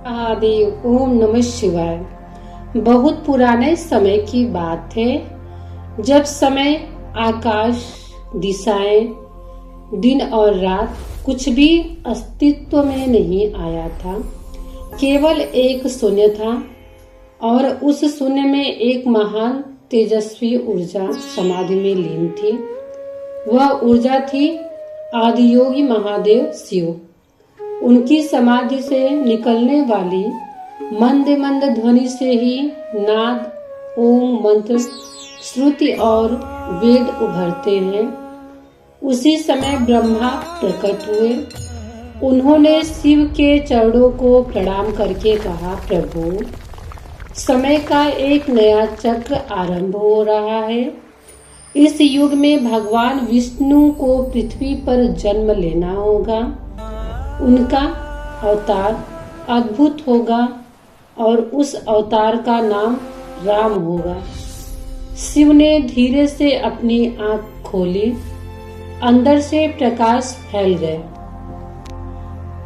महादेव। ओम नमः शिवाय। बहुत पुराने समय की बात है, जब समय, आकाश, दिशाएं, दिन और रात कुछ भी अस्तित्व में नहीं आया था। केवल एक शून्य था और उस शून्य में एक महान तेजस्वी ऊर्जा समाधि में लीन थी। वह ऊर्जा थी आदियोगी महादेव शिव। उनकी समाधि से निकलने वाली मंद मंद ध्वनि से ही नाद, ओम मंत्र, श्रुति और वेद उभरते हैं। उसी समय ब्रह्मा प्रकट हुए। उन्होंने शिव के चरणों को प्रणाम करके कहा, प्रभु, समय का एक नया चक्र आरंभ हो रहा है। इस युग में भगवान विष्णु को पृथ्वी पर जन्म लेना होगा। उनका अवतार अद्भुत होगा और उस अवतार का नाम राम होगा। शिव ने धीरे से अपनी आंख खोली। अंदर से प्रकाश फैल गए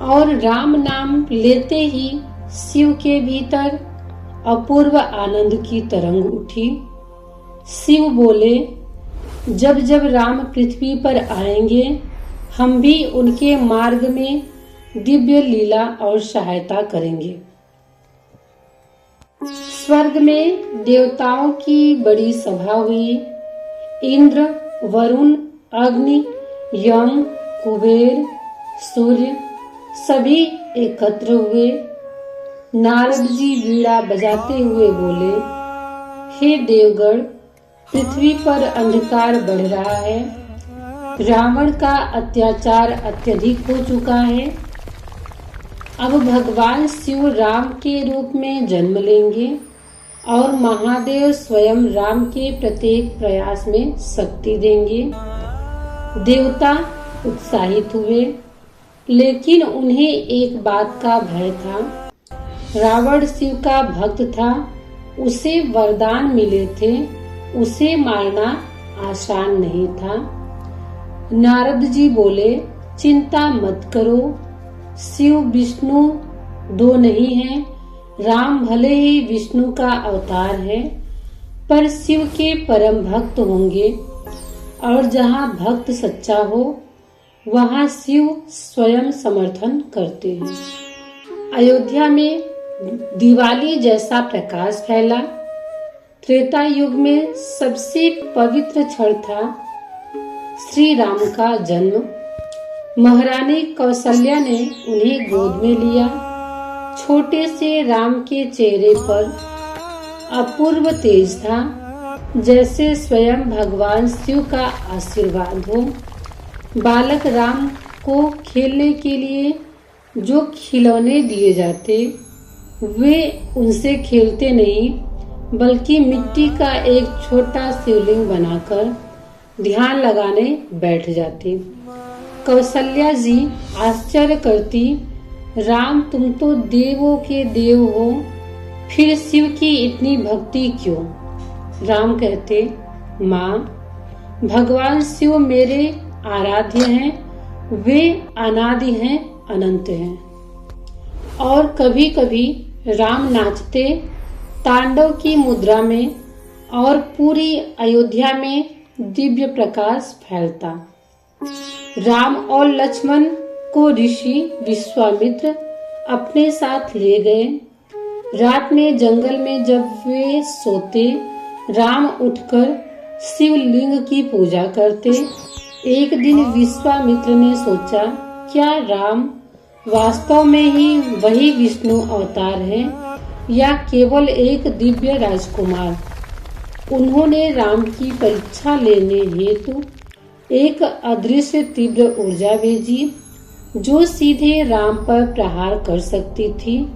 और राम नाम लेते ही शिव के भीतर अपूर्व आनंद की तरंग उठी। शिव बोले, जब जब राम पृथ्वी पर आएंगे, हम भी उनके मार्ग में दिव्य लीला और सहायता करेंगे। स्वर्ग में देवताओं की बड़ी सभा हुई। इंद्र, वरुण, अग्नि, यम, कुबेर, सूर्य सभी एकत्र हुए। नारद जी वीणा बजाते हुए बोले, हे देवगण, पृथ्वी पर अंधकार बढ़ रहा है। रावण का अत्याचार अत्यधिक हो चुका है। अब भगवान शिव राम के रूप में जन्म लेंगे और महादेव स्वयं राम के प्रत्येक प्रयास में शक्ति देंगे। देवता उत्साहित हुए, लेकिन उन्हें एक बात का भय था। रावण शिव का भक्त था, उसे वरदान मिले थे, उसे मारना आसान नहीं था। नारद जी बोले, चिंता मत करो, शिव विष्णु दो नहीं हैं। राम भले ही विष्णु का अवतार है, पर शिव के परम भक्त होंगे और जहाँ भक्त सच्चा हो, वहाँ शिव स्वयं समर्थन करते हैं। अयोध्या में दिवाली जैसा प्रकाश फैला। त्रेता युग में सबसे पवित्र क्षण था श्री राम का जन्म। महारानी कौशल्या ने उन्हें गोद में लिया। छोटे से राम के चेहरे पर अपूर्व तेज था, जैसे स्वयं भगवान शिव का आशीर्वाद हो। बालक राम को खेलने के लिए जो खिलौने दिए जाते, वे उनसे खेलते नहीं, बल्कि मिट्टी का एक छोटा शिवलिंग बनाकर ध्यान लगाने बैठ जाते। कौशल्या जी आश्चर्य करती, राम तुम तो देवों के देव हो, फिर शिव की इतनी भक्ति क्यों? राम कहते, माँ, भगवान शिव मेरे आराध्य हैं। वे अनादि हैं, अनंत हैं। और कभी कभी राम नाचते तांडव की मुद्रा में और पूरी अयोध्या में दिव्य प्रकाश फैलता। राम और लक्ष्मण को ऋषि विश्वामित्र अपने साथ ले गए। रात में जंगल में जब वे सोते, राम उठकर शिवलिंग की पूजा करते। एक दिन विश्वामित्र ने सोचा, क्या राम वास्तव में ही वही विष्णु अवतार है या केवल एक दिव्य राजकुमार? उन्होंने राम की परीक्षा लेने हेतु एक अदृश्य तीव्र ऊर्जा भेजी, जो सीधे राम पर प्रहार कर सकती थी।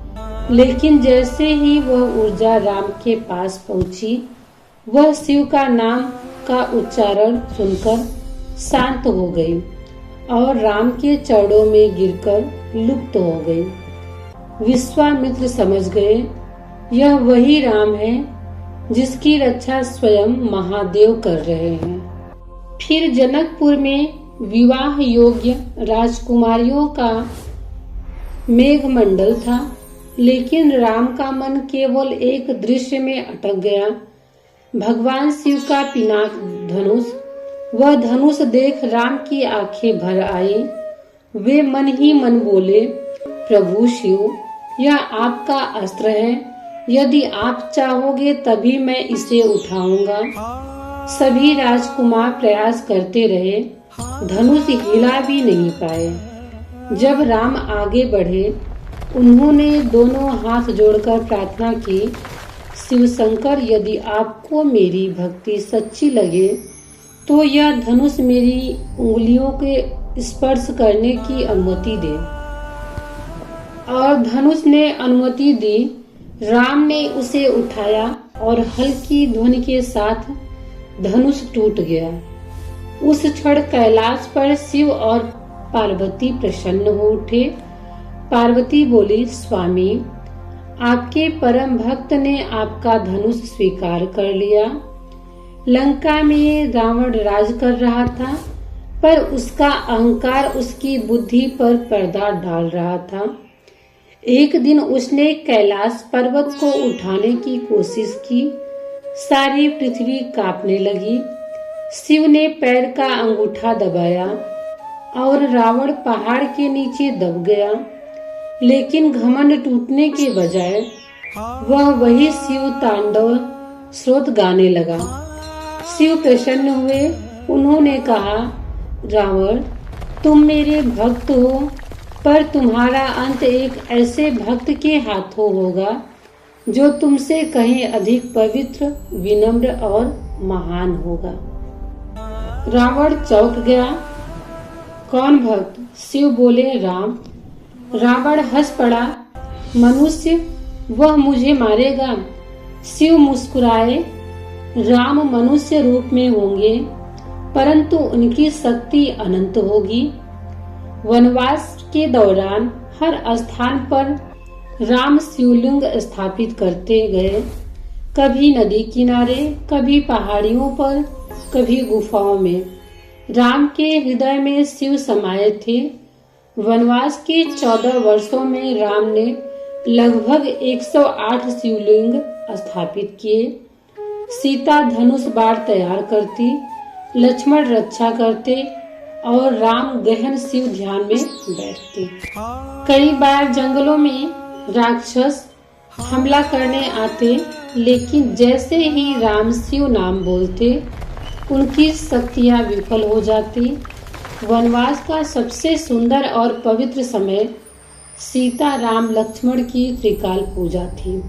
लेकिन जैसे ही वह ऊर्जा राम के पास पहुंची, वह शिव का नाम का उच्चारण सुनकर शांत हो गई और राम के चरणों में गिरकर लुप्त हो गई। विश्वामित्र समझ गए, यह वही राम है जिसकी रक्षा स्वयं महादेव कर रहे हैं। फिर जनकपुर में विवाह योग्य राजकुमारियों का मेघमंडल था। लेकिन राम का मन केवल एक दृश्य में अटक गया, भगवान शिव का पिनाक धनुष। वह धनुष देख राम की आंखें भर आई। वे मन ही मन बोले, प्रभु शिव, यह आपका अस्त्र है, यदि आप चाहोगे तभी मैं इसे उठाऊंगा। सभी राजकुमार प्रयास करते रहे, धनुष हिला भी नहीं पाए। जब राम आगे बढ़े, उन्होंने दोनों हाथ जोड़कर प्रार्थना की, शिव शंकर, यदि आपको मेरी भक्ति सच्ची लगे तो यह धनुष मेरी उंगलियों के स्पर्श करने की अनुमति दे। और धनुष ने अनुमति दी। राम ने उसे उठाया और हल्की ध्वनि के साथ धनुष टूट गया। उस क्षण कैलाश पर शिव और पार्वती प्रसन्न हो उठे। पार्वती बोली, स्वामी, आपके परम भक्त ने आपका धनुष स्वीकार कर लिया। लंका में रावण राज कर रहा था, पर उसका अहंकार उसकी बुद्धि पर पर्दा डाल रहा था। एक दिन उसने कैलाश पर्वत को उठाने की कोशिश की। सारी पृथ्वी कांपने लगी। शिव ने पैर का अंगूठा दबाया और रावण पहाड़ के नीचे दब गया। लेकिन घमंड टूटने के बजाय वह वही शिव तांडव स्रोत गाने लगा। शिव प्रसन्न हुए। उन्होंने कहा, रावण, तुम मेरे भक्त हो, पर तुम्हारा अंत एक ऐसे भक्त के हाथों होगा जो तुमसे कहीं अधिक पवित्र, विनम्र और महान होगा। रावण चौंक गया। कौन भक्त? शिव बोले, राम। रावण हंस पड़ा। मनुष्य, वह मुझे मारेगा। शिव मुस्कुराए। राम मनुष्य रूप में होंगे, परंतु उनकी शक्ति अनंत होगी। वनवास के दौरान हर स्थान पर राम शिवलिंग स्थापित करते गए, कभी नदी किनारे, कभी पहाड़ियों पर, कभी गुफाओं में। राम के हृदय में शिव समाये थे। वनवास के 14 वर्षों में राम ने लगभग 108 शिवलिंग स्थापित किए। सीता धनुष बाण तैयार करती, लक्ष्मण रक्षा करते और राम गहन शिव ध्यान में बैठते। कई बार जंगलों में राक्षस हमला करने आते, लेकिन जैसे ही राम शिव नाम बोलते, उनकी शक्तियां विफल हो जाती। वनवास का सबसे सुंदर और पवित्र समय सीता राम लक्ष्मण की त्रिकाल पूजा थी।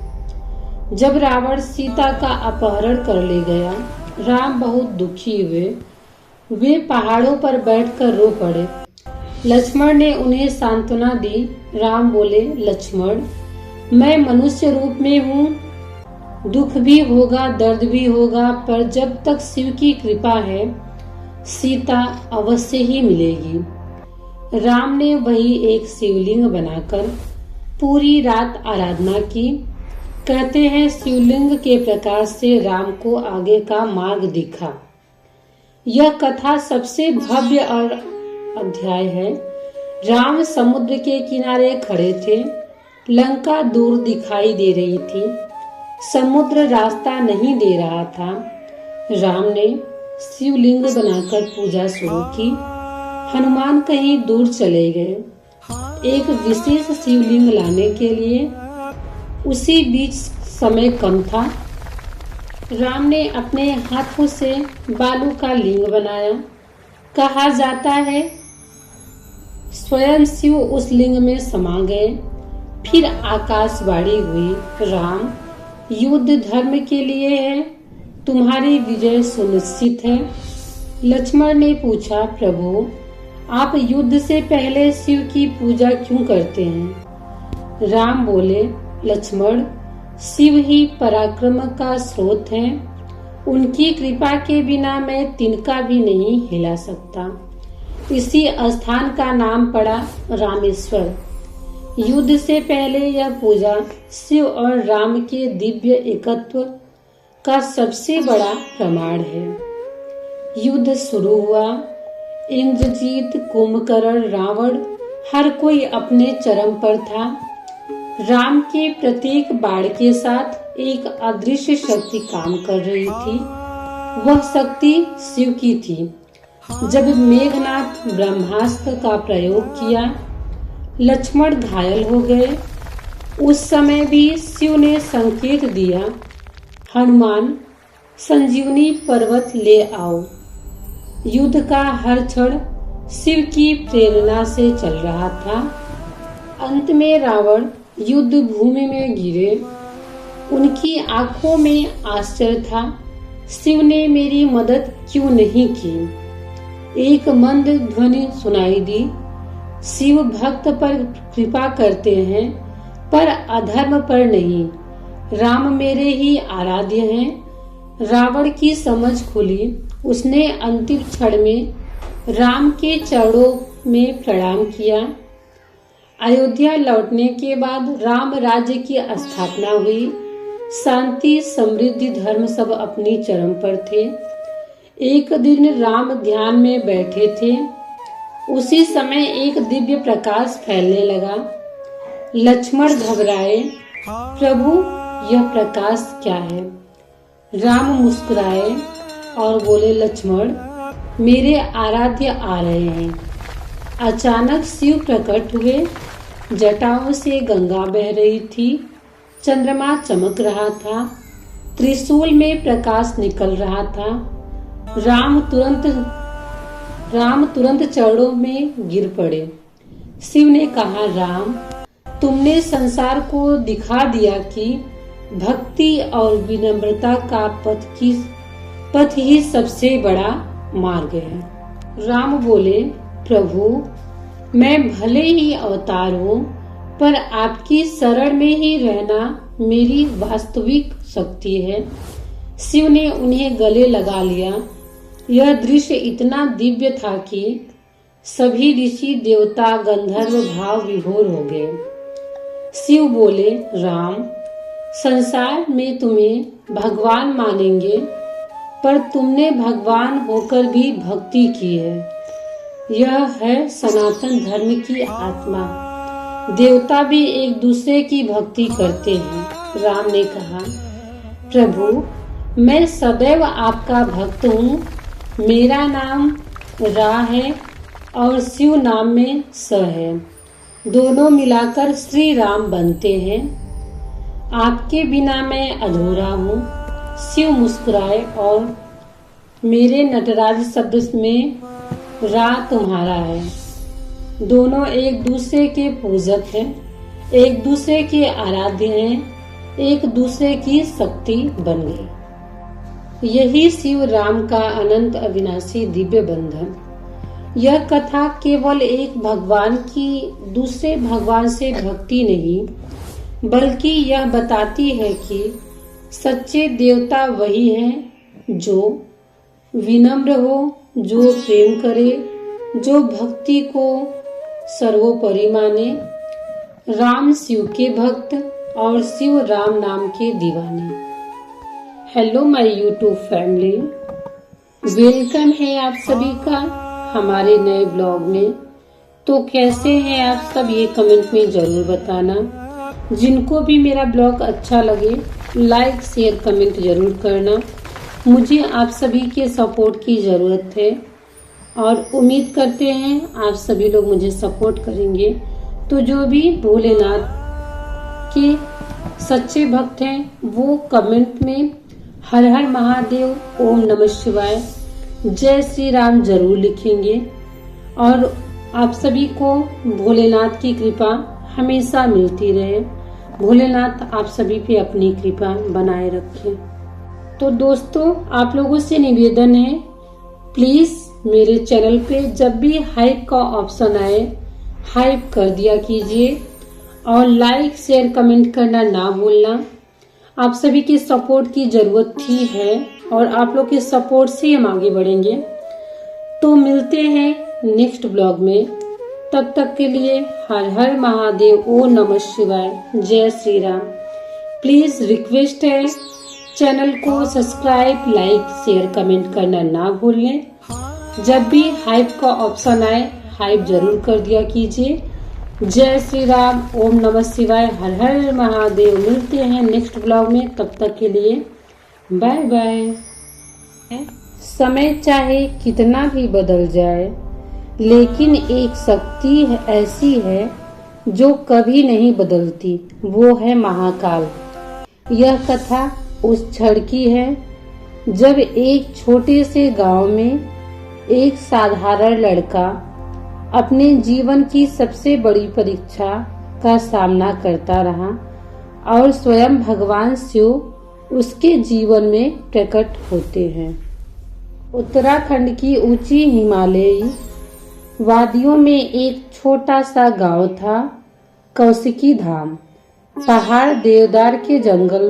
जब रावण सीता का अपहरण कर ले गया, राम बहुत दुखी हुए। वे पहाड़ों पर बैठकर रो पड़े। लक्ष्मण ने उन्हें सांत्वना दी। राम बोले, लक्ष्मण, मैं मनुष्य रूप में हूँ। दुख भी होगा, दर्द भी होगा, पर जब तक शिव की कृपा है, सीता अवश्य ही मिलेगी। राम ने वही एक शिवलिंग बनाकर पूरी रात आराधना की। कहते हैं, शिवलिंग के प्रकाश से राम को आगे का मार्ग दिखा। यह कथा सबसे भव्य और अध्याय है। राम समुद्र के किनारे खड़े थे। लंका दूर दिखाई दे रही थी। समुद्र रास्ता नहीं दे रहा था। राम ने शिवलिंग बनाकर पूजा शुरू की। हनुमान कहीं दूर चले गए, एक विशेष शिवलिंग लाने के लिए। उसी बीच समय कम था। राम ने अपने हाथों से बालू का लिंग बनाया। कहा जाता है, स्वयं शिव उस लिंग में समा गए। फिर आकाशवाणी हुई, राम, युद्ध धर्म के लिए है, तुम्हारी विजय सुनिश्चित है। लक्ष्मण ने पूछा, प्रभु, आप युद्ध से पहले शिव की पूजा क्यों करते हैं? राम बोले, लक्ष्मण, शिव ही पराक्रम का स्रोत हैं। उनकी कृपा के बिना मैं तिनका भी नहीं हिला सकता। इसी स्थान का नाम पड़ा रामेश्वर। युद्ध से पहले यह पूजा शिव और राम के दिव्य एकत्व का सबसे बड़ा प्रमाण है। युद्ध शुरू हुआ। इंद्रजीत, कुंभकर्ण, रावण, हर कोई अपने चरम पर था। राम के प्रत्येक बाण के साथ एक अदृश्य शक्ति काम कर रही थी। वह शक्ति शिव की थी। जब मेघनाथ ब्रह्मास्त्र का प्रयोग किया, लक्ष्मण घायल हो गए। उस समय भी शिव ने संकेत दिया, हनुमान संजीवनी पर्वत ले आओ। युद्ध का हर क्षण शिव की प्रेरणा से चल रहा था। अंत में रावण युद्ध भूमि में गिरे। उनकी आंखों में आश्चर्य था, शिव ने मेरी मदद क्यों नहीं की। एक मंद ध्वनि सुनाई दी, शिव भक्त पर कृपा करते हैं पर अधर्म पर नहीं। राम मेरे ही आराध्य हैं। रावण की समझ खुली। उसने अंतिम क्षण में राम के चरणों में प्रणाम किया। अयोध्या लौटने के बाद राम राज्य की स्थापना हुई। शांति, समृद्धि, धर्म सब अपनी चरम पर थे। एक दिन राम ध्यान में बैठे थे। उसी समय एक दिव्य प्रकाश फैलने लगा। लक्ष्मण घबराए, प्रभु यह प्रकाश क्या है? राम मुस्कुराए और बोले, लक्ष्मण मेरे आराध्य आ रहे हैं। अचानक शिव प्रकट हुए। जटाओं से गंगा बह रही थी। चंद्रमा चमक रहा था। त्रिशूल में प्रकाश निकल रहा था। राम तुरंत चरणों में गिर पड़े। शिव ने कहा, राम तुमने संसार को दिखा दिया कि भक्ति और विनम्रता का पथ ही सबसे बड़ा मार्ग है। राम बोले, प्रभु मैं भले ही अवतार हूँ पर आपकी शरण में ही रहना मेरी वास्तविक शक्ति है। शिव ने उन्हें गले लगा लिया। यह दृश्य इतना दिव्य था कि सभी ऋषि, देवता, गंधर्व भाव विभोर हो गए। शिव बोले, राम संसार में तुम्हें भगवान मानेंगे पर तुमने भगवान होकर भी भक्ति की है। यह है सनातन धर्म की आत्मा। देवता भी एक दूसरे की भक्ति करते हैं। राम ने कहा, प्रभु मैं सदैव आपका भक्त हूँ। मेरा नाम रा है और शिव नाम में स है। दोनों मिलाकर श्री राम बनते हैं। आपके बिना मैं अधूरा हूँ। शिव मुस्कुराए और मेरे नटराज शब्द में रा तुम्हारा है। दोनों एक दूसरे के पूजक हैं, एक दूसरे के आराध्य हैं, एक दूसरे की शक्ति बन गई। यही शिव राम का अनंत अविनाशी दिव्य बंधन। यह कथा केवल एक भगवान की दूसरे भगवान से भक्ति नहीं बल्कि यह बताती है कि सच्चे देवता वही हैं जो विनम्र हो, जो प्रेम करे, जो भक्ति को सर्वोपरि माने। राम शिव के भक्त और शिव राम नाम के दीवाने। Hello my YouTube family, welcome है आप सभी का हमारे नए ब्लॉग में। तो कैसे हैं आप सब, ये कमेंट में जरूर बताना। जिनको भी मेरा ब्लॉग अच्छा लगे लाइक शेयर कमेंट जरूर करना। मुझे आप सभी के सपोर्ट की ज़रूरत है और उम्मीद करते हैं आप सभी लोग मुझे सपोर्ट करेंगे। तो जो भी भोलेनाथ के सच्चे भक्त हैं वो कमेंट में हर हर महादेव, ओम नमः शिवाय, जय श्री राम जरूर लिखेंगे। और आप सभी को भोलेनाथ की कृपा हमेशा मिलती रहे। भोलेनाथ आप सभी पे अपनी कृपा बनाए रखें। तो दोस्तों आप लोगों से निवेदन है, प्लीज मेरे चैनल पे जब भी हाइप का ऑप्शन आए हाइप कर दिया कीजिए और लाइक शेयर कमेंट करना ना भूलना। आप सभी की सपोर्ट की जरूरत थी है और आप लोग के सपोर्ट से हम आगे बढ़ेंगे। तो मिलते हैं नेक्स्ट ब्लॉग में। तब तक के लिए हर हर महादेव, ओम नमः शिवाय, जय श्री राम। प्लीज रिक्वेस्ट है चैनल को सब्सक्राइब, लाइक, शेयर, कमेंट करना ना भूलें। जब भी हाइप का ऑप्शन आए हाइप जरूर कर दिया कीजिए जय श्री राम। ओम नमः शिवाय। हर हर महादेव। मिलते हैं नेक्स्ट ब्लॉग में, तब तक के लिए बाय बाय। समय चाहे कितना भी बदल जाए, लेकिन एक शक्ति ऐसी है जो कभी नहीं बदलती, वो है महाकाल। यह कथा उस क्षण की है जब एक छोटे से गांव में एक साधारण लड़का अपने जीवन की सबसे बड़ी परीक्षा का सामना करता रहा और स्वयं भगवान शिव उसके जीवन में प्रकट होते हैं। उत्तराखंड की ऊंची हिमालयी वादियों में एक छोटा सा गांव था, कौशिकी धाम। पहाड़, देवदार के जंगल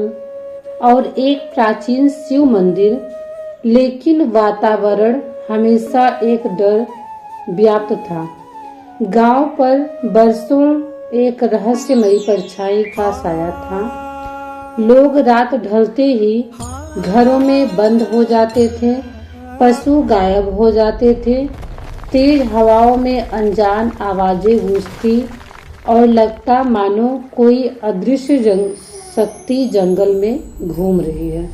और एक प्राचीन शिव मंदिर, लेकिन वातावरण हमेशा एक डर व्याप्त था। गांव पर बरसों एक रहस्यमयी परछाई का साया था। लोग रात ढलते ही घरों में बंद हो जाते थे, पशु गायब हो जाते थे, तेज हवाओं में अनजान आवाजें गूंजती और लगता मानो कोई अदृश्य शक्ति जंगल में घूम रही है।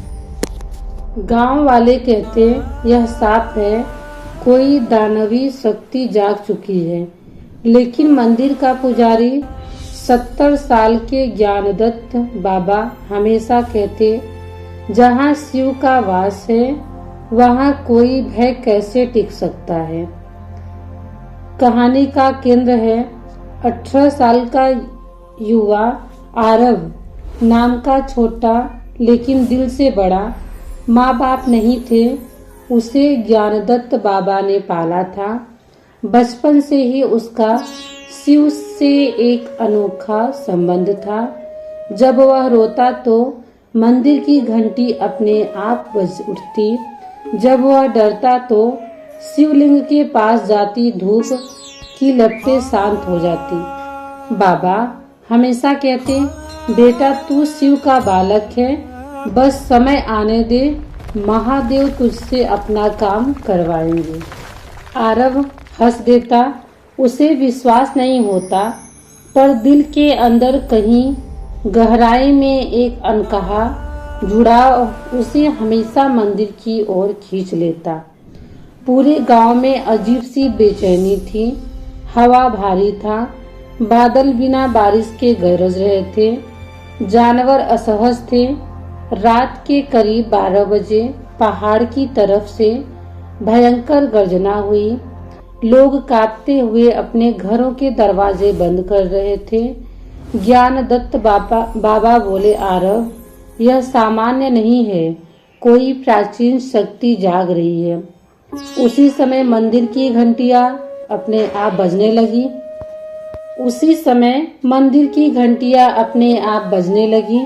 गांव वाले कहते यह साफ है, कोई दानवी शक्ति जाग चुकी है, लेकिन मंदिर का पुजारी 70 साल के ज्ञानदत्त बाबा हमेशा कहते, जहाँ शिव का वास है वहाँ कोई भय कैसे टिक सकता है। कहानी का केंद्र है 18 साल का युवा आरव नाम का छोटा लेकिन दिल से बड़ा। माँ बाप नहीं थे, उसे ज्ञानदत्त बाबा ने पाला था। बचपन से ही उसका शिव से एक अनोखा संबंध था। जब वह रोता तो मंदिर की घंटी अपने आप बज उठती, जब वह डरता तो शिवलिंग के पास जाती धूप की लपटें शांत हो जाती। बाबा हमेशा कहते, बेटा तू शिव का बालक है, बस समय आने दे, महादेव तुझसे अपना काम करवाएंगे। आरव हंस देता, उसे विश्वास नहीं होता, पर दिल के अंदर कहीं गहराई में एक अनकहा जुड़ाव उसे हमेशा मंदिर की ओर खींच लेता। पूरे गांव में अजीब सी बेचैनी थी। हवा भारी था, बादल बिना बारिश के गरज रहे थे, जानवर असहज थे। रात के करीब 12 बजे पहाड़ की तरफ से भयंकर गर्जना हुई। लोग कांपते हुए अपने घरों के दरवाजे बंद कर रहे थे। ज्ञानदत्त बाबा बोले, आरव यह सामान्य नहीं है, कोई प्राचीन शक्ति जाग रही है। उसी समय मंदिर की घंटियां अपने आप बजने लगी।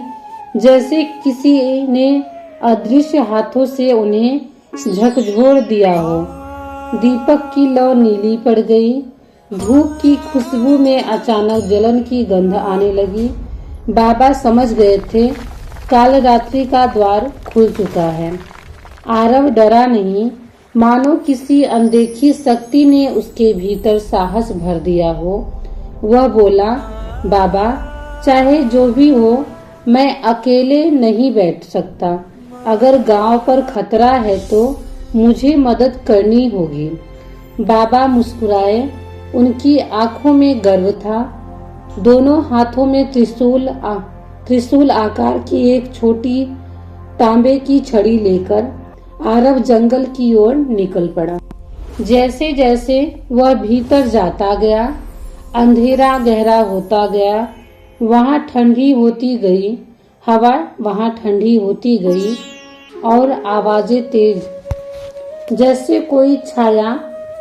जैसे किसी ने अदृश्य हाथों से उन्हें झकझोर दिया हो। दीपक की लौ नीली पड़ गई। धूप की खुशबू में अचानक जलन की गंध आने लगी। बाबा समझ गए थे, काल रात्रि का द्वार खुल चुका है। आरव डरा नहीं, मानो किसी अनदेखी शक्ति ने उसके भीतर साहस भर दिया हो। वह बोला, बाबा चाहे जो भी हो, मैं अकेले नहीं बैठ सकता। अगर गांव पर खतरा है तो मुझे मदद करनी होगी। बाबा मुस्कुराए, उनकी आंखों में गर्व था। दोनों हाथों में त्रिशूल आकार की एक छोटी तांबे की छड़ी लेकर आरव जंगल की ओर निकल पड़ा। जैसे जैसे वह भीतर जाता गया, अंधेरा गहरा होता गया। वहां ठंडी होती गई, हवा वहां ठंडी होती गई और आवाजें तेज, जैसे कोई छाया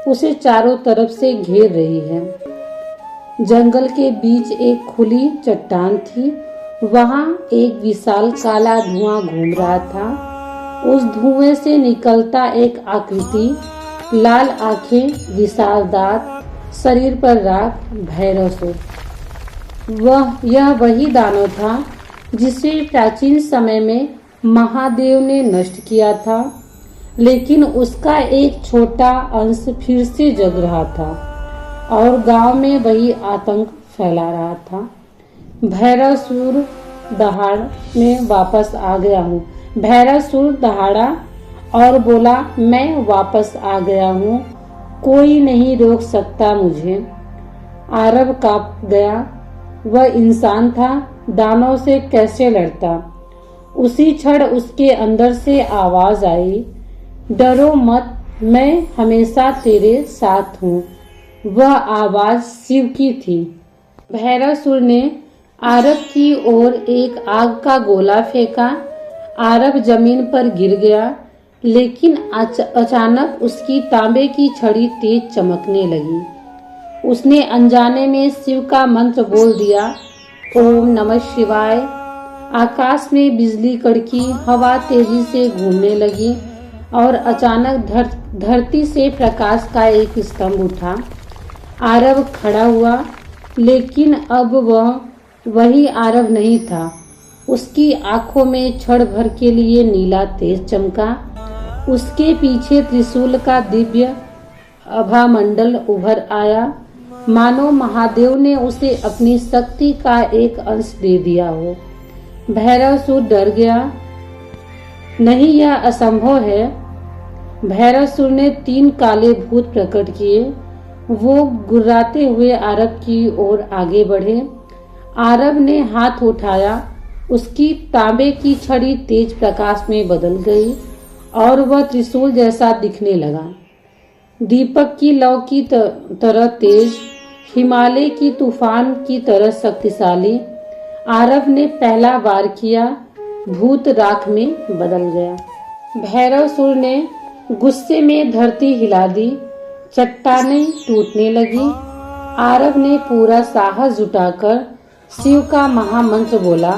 उसे चारों तरफ से घेर रही है। जंगल के बीच एक खुली चट्टान थी। वहां एक विशाल काला धुआं घूम रहा था। उस धुएं से निकलता एक आकृति, लाल आंखें, विशाल दांत, शरीर पर राख, भैरव स्वरूप। यह वही दानव था जिसे प्राचीन समय में महादेव ने नष्ट किया था, लेकिन उसका एक छोटा अंश फिर से जग रहा था और गांव में वही आतंक फैला रहा था। भैरवसुर दहाड़ में वापस आ गया हूँ। भैरवसुर दहाड़ा और बोला, मैं वापस आ गया हूँ, कोई नहीं रोक सकता मुझे। आरव कांप गया। वह इंसान था, दानव से कैसे लड़ता। उसी क्षण उसके अंदर से आवाज आई, डरो मत, मैं हमेशा तेरे साथ हूँ। वह आवाज शिव की थी। भैरवसुर ने आरव की ओर एक आग का गोला फेंका। आरव जमीन पर गिर गया, लेकिन अचानक उसकी तांबे की छड़ी तेज चमकने लगी। उसने अनजाने में शिव का मंत्र बोल दिया, ओम नमः शिवाय। आकाश में बिजली कड़की, हवा तेजी से घूमने लगी और अचानक धरती से प्रकाश का एक स्तंभ उठा। आरव खड़ा हुआ, लेकिन अब वह वही आरव नहीं था। उसकी आंखों में क्षण भर के लिए नीला तेज चमका। उसके पीछे त्रिशूल का दिव्य आभामंडल उभर आया, मानो महादेव ने उसे अपनी शक्ति का एक अंश दे दिया हो। भैरवसुर डर गया। नहीं, यह असंभव है। भैरवसुर ने 3 काले भूत प्रकट किए। वो गुर्राते हुए आरव की ओर आगे बढ़े। आरव ने हाथ उठाया, उसकी तांबे की छड़ी तेज प्रकाश में बदल गई और वह त्रिशूल जैसा दिखने लगा। दीपक की लौ की तरह तेज, हिमालय की तूफान की तरह शक्तिशाली। आरव ने पहला वार किया, भूत राख में बदल गया। भैरवसुर ने गुस्से में धरती हिला दी, चट्टानें टूटने लगी। आरव ने पूरा साहस जुटाकर शिव का महामंत्र बोला,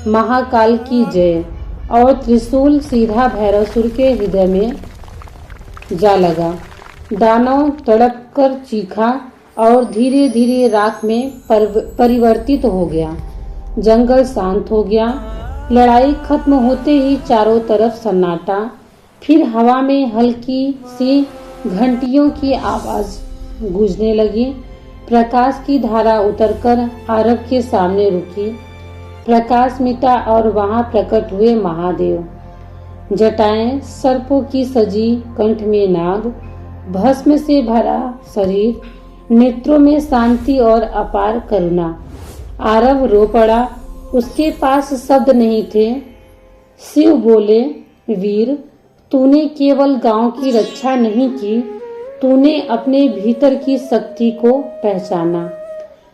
महाकाल की जय, और त्रिशूल सीधा भैरवसुर के हृदय में जा लगा। दानव तड़प कर चीखा और धीरे धीरे राख में परिवर्तित हो गया। जंगल शांत हो गया। लड़ाई खत्म होते ही चारों तरफ सन्नाटा। फिर हवा में हल्की सी घंटियों की आवाज गूंजने लगी। प्रकाश की धारा उतरकर आरव के सामने रुकी। प्रकाश मिटा और वहां प्रकट हुए महादेव। जटाएं सर्पों की सजी, कंठ में नाग, भस्म से भरा शरीर, नेत्रों में शांति और अपार करुणा। आरव रो पड़ा। उसके पास शब्द नहीं थे। शिव बोले, वीर, तूने केवल गांव की रक्षा नहीं की, तूने अपने भीतर की शक्ति को पहचाना।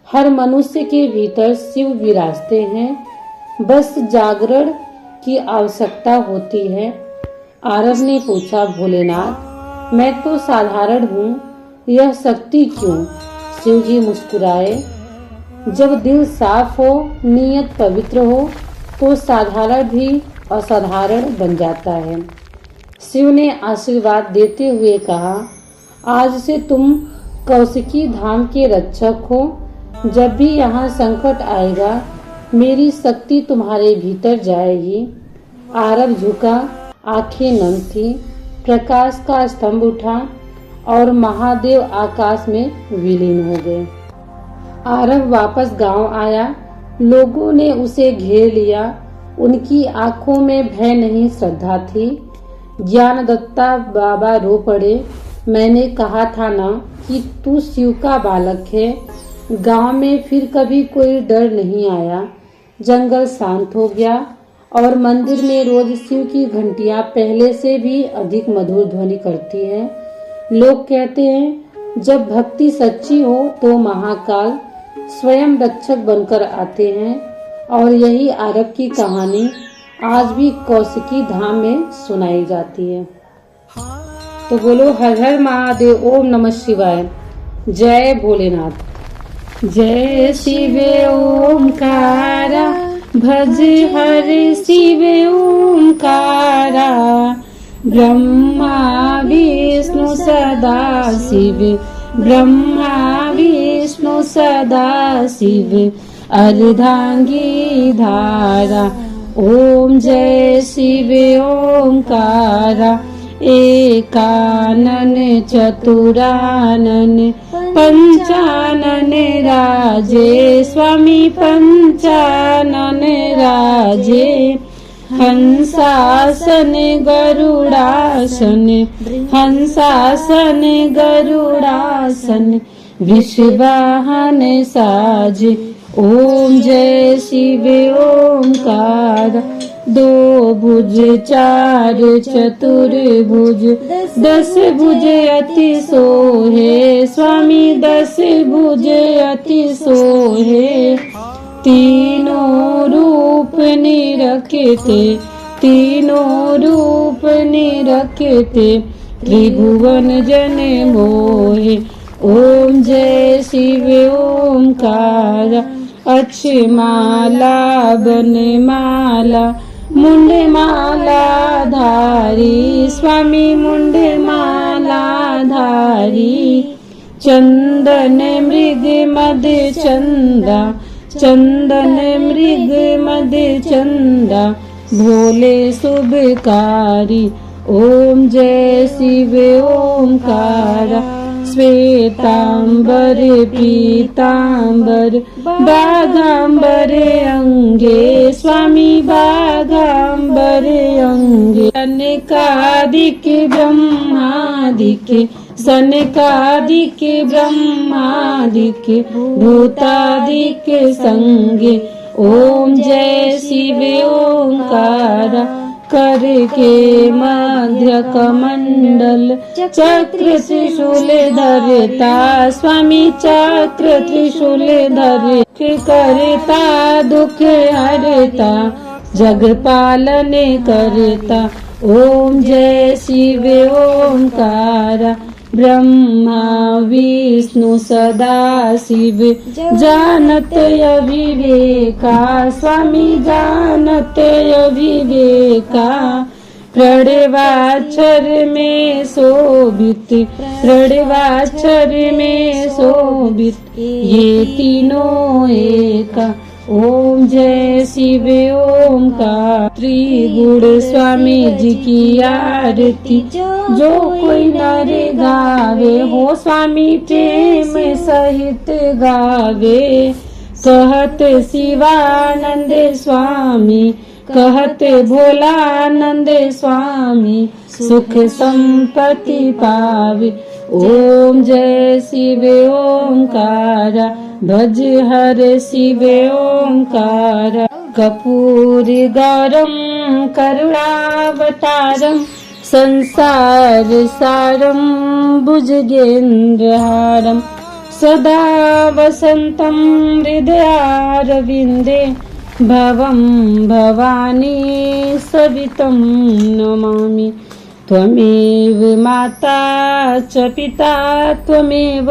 हर मनुष्य के भीतर शिव विराजते हैं, बस जागरण की आवश्यकता होती है। आरव ने पूछा, भोलेनाथ, मैं तो साधारण हूँ, यह शक्ति क्यों? शिव जी मुस्कुराए, जब दिल साफ हो, नीयत पवित्र हो, तो साधारण भी असाधारण बन जाता है। शिव ने आशीर्वाद देते हुए कहा, आज से तुम कौशिकी धाम के रक्षक हो। जब भी यहाँ संकट आएगा, मेरी शक्ति तुम्हारे भीतर जाएगी। आरव झुका, आंखें नम थी। प्रकाश का स्तंभ उठा और महादेव आकाश में विलीन हो गए। आरव वापस गांव आया। लोगों ने उसे घेर लिया। उनकी आंखों में भय नहीं, श्रद्धा थी। ज्ञानदत्ता बाबा रो पड़े, मैंने कहा था ना कि तू शिव का बालक है। गांव में फिर कभी कोई डर नहीं आया। जंगल शांत हो गया और मंदिर में रोज शिव की घंटियां पहले से भी अधिक मधुर ध्वनि करती है। लोग कहते हैं, जब भक्ति सच्ची हो तो महाकाल स्वयं रक्षक बनकर आते हैं। और यही आरव की कहानी आज भी कौशिकी धाम में सुनाई जाती है। तो बोलो हर हर महादेव, ओम नमः शिवाय, जय भोलेनाथ। जय शिव ओंकारा, भज हरि शिव ओंकारा, ब्रह्मा विष्णु सदा शिव, ब्रह्मा विष्णु सदा शिव, अर्धांगी धारा। ओम जय शिव ओंकारा, एकानन चतुरानन पंचानन राजे स्वामी पंचानन राजे हंसासन गरुडासन हंसासन गरुडासन विषवाहन साजे ओम जय शिव ओंकार दो भुज चार चतुर्भुज दस भुज अति सोहे स्वामी दस भुज अति सोहे तीनों रूप निरखते तीनों रूप निरखते त्रिभुवन जन मोहे ओम जय शिव ओंकार अक्षमाला बनमाला मुंडमाला धारी स्वामी मुंडमाला धारी चंदन मृग मद चंदा चंदन मृग मद चंदा भोले शुभकारी ओम जय शिव ओंकार श्वेतांबर पीतांबर बाघांबर अंगे स्वामी बाघांबर अंगे सनकादिक ब्रह्मादिक सनकादिक ब्रह्मादिक भूतादिक संगे ओम जय शिव ओंकार करके मध्य कमंडल चक्र त्रिशूल धरता स्वामी चक्र त्रिशूल धर करता दुख हरता जग पालन करता ओम जय शिव ओंकार ब्रह्मा विष्णु सदा शिव जानत अविवेका स्वामी जानत अविवेका प्रणवाक्षर में शोभित प्रणवाक्षर में शोभित ये तीनों एका ओम जय शिव ओंकार त्रिगुण स्वामी जी की आरती जो कोई नर गावे हो स्वामी प्रेम सहित गावे कहत शिवानंद स्वामी कहत भोलानंद स्वामी सुख संपत्ति पावे ओम जय शिव ओंकार भज हर शिव ओंकार कपूर गौरम करुणावतारम संसार सारम भुजगेन्द्रहारम सदा वसंतम हृदयारविंदे भवं भवानी सवितं नमामि त्वमेव माता च पिता त्वमेव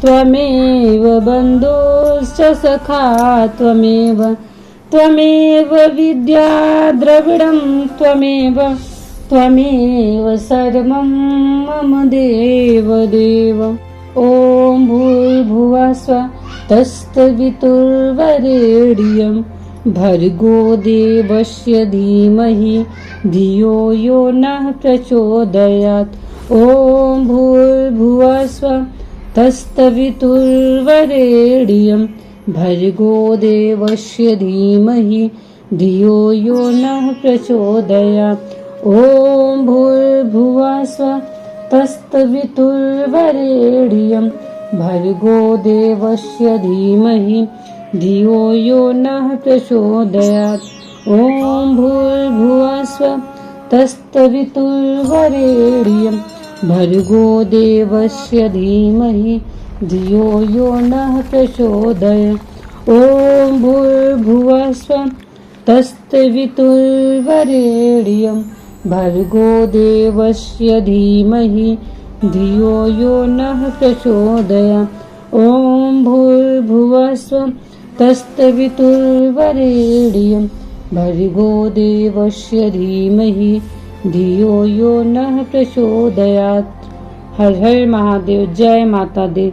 त्वमेव बन्धुश्च सखा त्वमेव त्वमेव विद्या द्रविडं त्वमेव त्वमेव सर्वं मम देव देव ॐ भूर्भुवः स्वः तत्सवितुर्वरेण्यं भर्गो देवस्य धीमहि धियो यो नः प्रचोदयात् ॐ भूर्भुवः स्वः तत्सवितुर्वरेण्यं भर्गो देवस्य धीमहि धियो यो नः प्रचोदयात् ॐ भूर्भुवः स्वः तत्सवितुर्वरेण्यं भर्गो देवस्य धीमहि धियो यो नः प्रचोदयात् ॐ भूर्भुवः स्वः तत्सवितुर्वरेण्यं भर्गो देवस्य धीमहि धियो यो नः प्रचोदयात् ॐ भूर्भुवः स्वः तत्सवितुर्वरेण्यं भर्गो देवस्य धीमहि धियो यो नः प्रचोदयात् ॐ भूर्भुवः स्वः तत्सवितुर्वरेण्यं भर्गो देवस्य धीमहि धियो यो नः प्रचोदयात्। हर हर महादेव। जय माता दी।